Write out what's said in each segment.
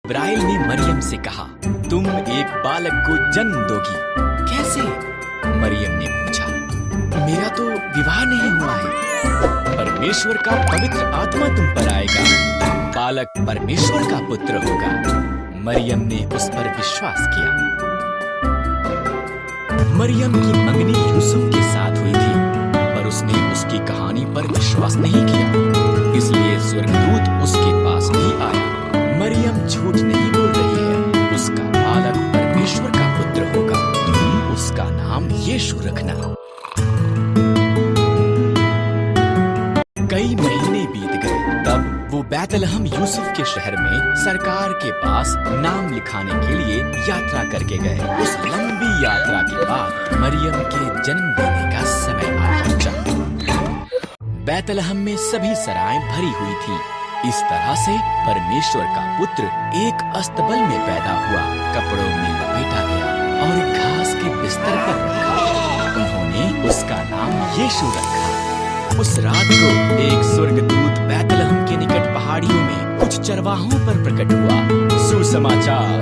जिब्राइल ने मरियम से कहा, तुम एक बालक को जन्म दोगी। कैसे? मरियम ने पूछा। मेरा तो विवाह नहीं हुआ है। परमेश्वर का पवित्र आत्मा तुम पर आएगा, बालक परमेश्वर का पुत्र होगा। मरियम ने उस पर विश्वास किया। मरियम की मंगनी यूसुफ के साथ हुई थी, पर उसने उसकी कहानी पर विश्वास नहीं किया, इसलिए स्वर्गदूत उसके पास भी आया। मरियम झूठ नहीं बोल रही है, उसका बालक परमेश्वर का पुत्र होगा, तुम उसका नाम यीशु रखना। कई महीने बीत गए, तब वो बैतलहम यूसुफ के शहर में सरकार के पास नाम लिखाने के लिए यात्रा करके गए। उस लंबी यात्रा के बाद मरियम के जन्म देने का समय आ पहुंचा। बैतलहम में सभी सराएं भरी हुई थी। इस तरह से परमेश्वर का पुत्र एक अस्तबल में पैदा हुआ, कपड़ों में लपेटा गया और घास के बिस्तर पर रखा। उन्होंने उसका नाम यीशु रखा। उस रात को एक स्वर्गदूत बैतलहम के निकट पहाड़ियों में कुछ चरवाहों पर प्रकट हुआ। सुसमाचार,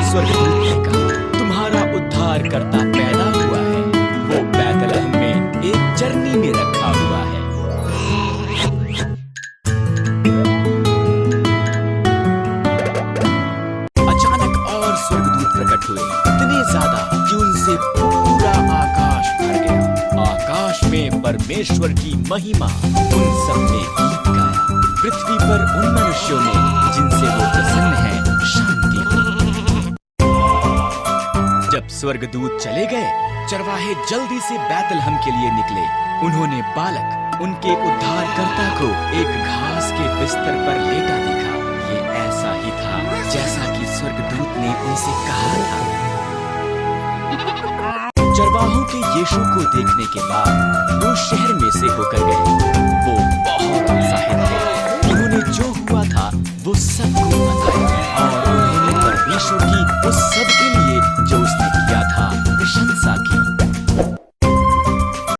स्वर्गदूत ने कहा, तुम्हारा उद्धारकर्ता पैदा हुआ है, वो बैतलहम में एक चरनी में रखा हुआ है। स्वर्गदूत प्रकट हुए, इतने ज्यादा कि उनसे पूरा आकाश भर गया। आकाश में परमेश्वर की महिमा, उन सब ने गीत गाया। पृथ्वी पर उन मनुष्यों ने जिनसे वो प्रसन्न है शांति हो। जब स्वर्गदूत चले गए, चरवाहे जल्दी से बैतलहम के लिए निकले। उन्होंने बालक, उनके उद्धारकर्ता को एक घास के बिस्तर पर लेटा देखा। ये ऐसा ही था जैसा कि स्वर्गदूत ने उनसे कहा था। चरवाहों के यीशु को देखने के बाद वो शहर में से होकर गए। वो बहुत उत्साहित थे। उन्होंने जो हुआ था वो सबको बताया और उन्होंने परमेश्वर की उस सब के लिए जो उसने